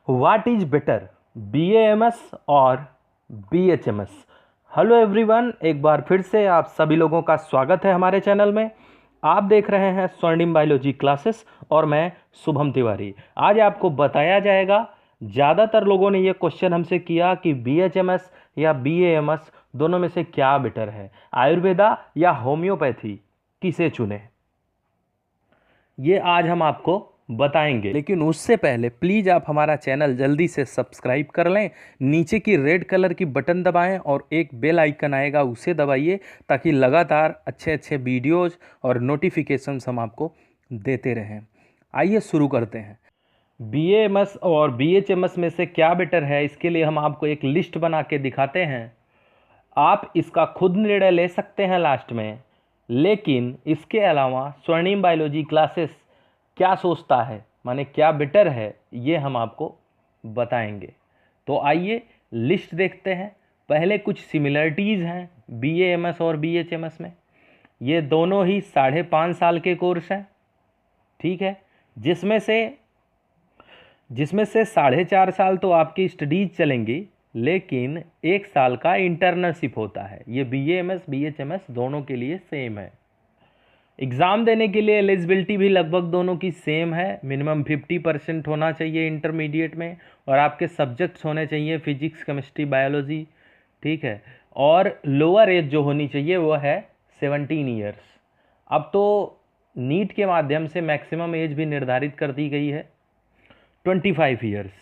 What is better, BAMS और BHMS। Hello everyone, एक बार फिर से आप सभी लोगों का स्वागत है हमारे चैनल में। आप देख रहे हैं स्वर्णिम बायोलॉजी क्लासेस और मैं शुभम तिवारी। आज आपको बताया जाएगा, ज़्यादातर लोगों ने ये क्वेश्चन हमसे किया कि BHMS या BAMS दोनों में से क्या बेटर है, आयुर्वेदा या होम्योपैथी, किसे चुने, ये आज हम आपको बताएंगे। लेकिन उससे पहले प्लीज़ आप हमारा चैनल जल्दी से सब्सक्राइब कर लें, नीचे की रेड कलर की बटन दबाएं और एक बेल आइकन आएगा उसे दबाइए, ताकि लगातार अच्छे अच्छे वीडियोज़ और नोटिफिकेशंस हम आपको देते रहें। आइए शुरू करते हैं। BAMS और BHMS में से क्या बेटर है, इसके लिए हम आपको एक लिस्ट बना के दिखाते हैं। आप इसका खुद निर्णय ले सकते हैं लास्ट में, लेकिन इसके अलावा स्वर्णिम बायोलॉजी क्लासेस क्या सोचता है, माने क्या बेटर है, ये हम आपको बताएंगे। तो आइए लिस्ट देखते हैं। पहले कुछ सिमिलरिटीज़ हैं BAMS और BHMS में। ये दोनों ही 5.5 साल के कोर्स हैं, ठीक है, जिसमें से 4.5 साल तो आपकी स्टडीज चलेंगी, लेकिन 1 साल का इंटर्नशिप होता है। ये BAMS BHMS दोनों के लिए सेम है। एग्ज़ाम देने के लिए एलिजिबिलिटी भी लगभग दोनों की सेम है। मिनिमम 50% होना चाहिए इंटरमीडिएट में, और आपके सब्जेक्ट्स होने चाहिए फिजिक्स, केमिस्ट्री, बायोलॉजी, ठीक है। और लोअर एज जो होनी चाहिए वो है 17 ईयर्स। अब तो नीट के माध्यम से मैक्सिमम एज भी निर्धारित कर दी गई है 25 ईयर्स।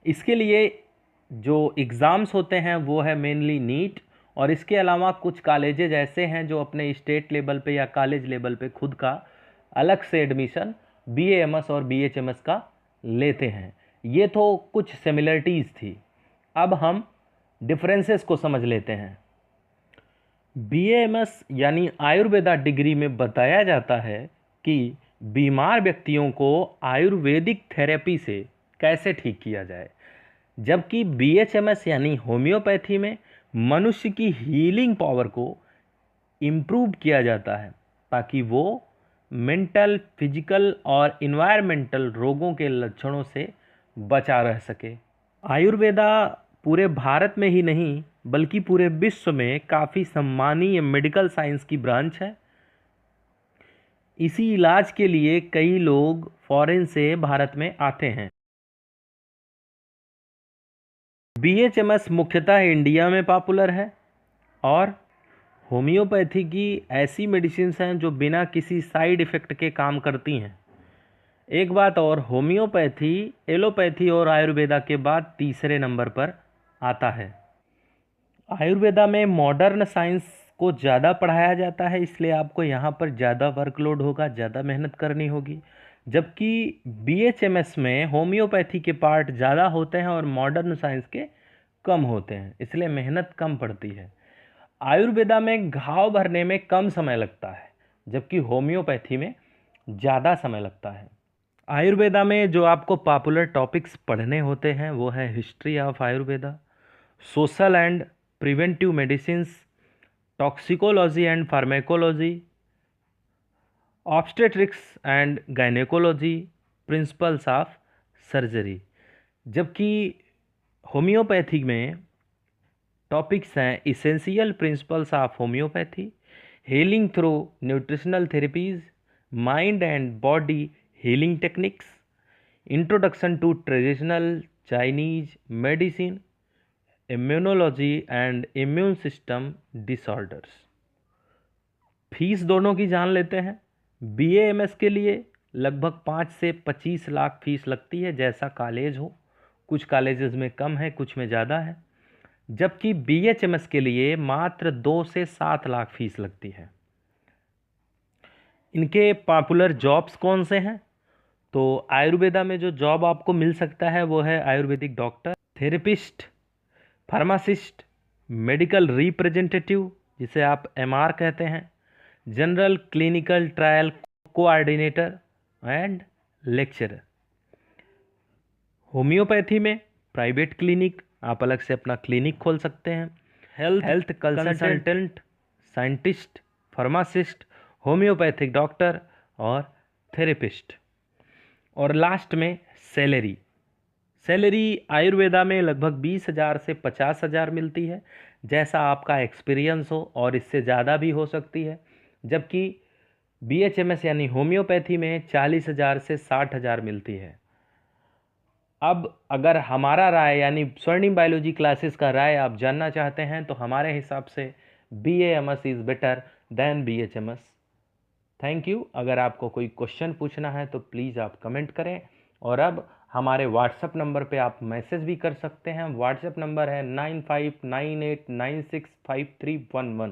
इसके लिए जो एग्ज़ाम्स होते हैं वो है मेनली नीट, और इसके अलावा कुछ कॉलेजेज ऐसे हैं जो अपने स्टेट लेवल पे या कॉलेज लेवल पे खुद का अलग से एडमिशन BAMS और BHMS का लेते हैं। ये तो कुछ सिमिलरिटीज़ थी। अब हम डिफरेंसेस को समझ लेते हैं। BAMS यानी आयुर्वेदा डिग्री में बताया जाता है कि बीमार व्यक्तियों को आयुर्वेदिक थेरेपी से कैसे ठीक किया जाए, जबकि BHMS यानी होम्योपैथी में मनुष्य की हीलिंग पावर को इम्प्रूव किया जाता है, ताकि वो मेंटल, फिजिकल और इन्वायरमेंटल रोगों के लक्षणों से बचा रह सके। आयुर्वेदा पूरे भारत में ही नहीं बल्कि पूरे विश्व में काफ़ी सम्मानीय मेडिकल साइंस की ब्रांच है। इसी इलाज के लिए कई लोग फॉरेन से भारत में आते हैं। BHMS मुख्यतः इंडिया में पॉपुलर है, और होम्योपैथी की ऐसी मेडिसिन्स हैं जो बिना किसी साइड इफ़ेक्ट के काम करती हैं। एक बात और, होम्योपैथी एलोपैथी और आयुर्वेदा के बाद तीसरे नंबर पर आता है। आयुर्वेदा में मॉडर्न साइंस को ज़्यादा पढ़ाया जाता है, इसलिए आपको यहाँ पर ज़्यादा वर्कलोड होगा, ज़्यादा मेहनत करनी होगी। जबकि BHMS में होम्योपैथी के पार्ट ज़्यादा होते हैं और मॉडर्न साइंस के कम होते हैं, इसलिए मेहनत कम पड़ती है। आयुर्वेदा में घाव भरने में कम समय लगता है, जबकि होम्योपैथी में ज़्यादा समय लगता है। आयुर्वेदा में जो आपको पॉपुलर टॉपिक्स पढ़ने होते हैं वो है history of Ayurveda, social and preventive medicines, toxicology and pharmacology, obstetrics and gynaecology, principles of surgery. जबकि होम्योपैथी में टॉपिक्स हैं essential principles of homeopathy, healing through nutritional therapies, mind and body healing techniques, introduction to traditional Chinese medicine, immunology and immune system disorders. Fees दोनों की जान लेते हैं। BAMS के लिए लगभग 5 से 25 लाख फीस लगती है, जैसा कॉलेज हो। कुछ कॉलेजेस में कम है, कुछ में ज़्यादा है। जबकि BHMS के लिए मात्र 2 से 7 लाख फीस लगती है। इनके पॉपुलर जॉब्स कौन से हैं? तो आयुर्वेदा में जो जॉब आपको मिल सकता है वो है Ayurvedic doctor, therapist, pharmacist, medical representative जिसे आप MR कहते हैं, general clinical trial coordinator and lecturer. Homeopathy में प्राइवेट क्लिनिक, आप अलग से अपना क्लिनिक खोल सकते हैं, health consultant, scientist, pharmacist, homeopathic doctor और थेरेपिस्ट। और लास्ट में सैलरी। सैलरी आयुर्वेदा में लगभग 20,000 से 50,000 मिलती है, जैसा आपका एक्सपीरियंस हो, और इससे ज़्यादा भी हो सकती है। जबकि BHMS यानी होम्योपैथी में 40,000 से 60,000 मिलती है। अब अगर हमारा राय यानी स्वर्णिम बायोलॉजी क्लासेस का राय आप जानना चाहते हैं तो हमारे हिसाब से BAMS is better than BHMS। Thank you. अगर आपको कोई क्वेश्चन पूछना है तो प्लीज़ आप कमेंट करें, और अब हमारे व्हाट्सएप नंबर पे आप मैसेज भी कर सकते हैं। व्हाट्सएप नंबर है 9598965311।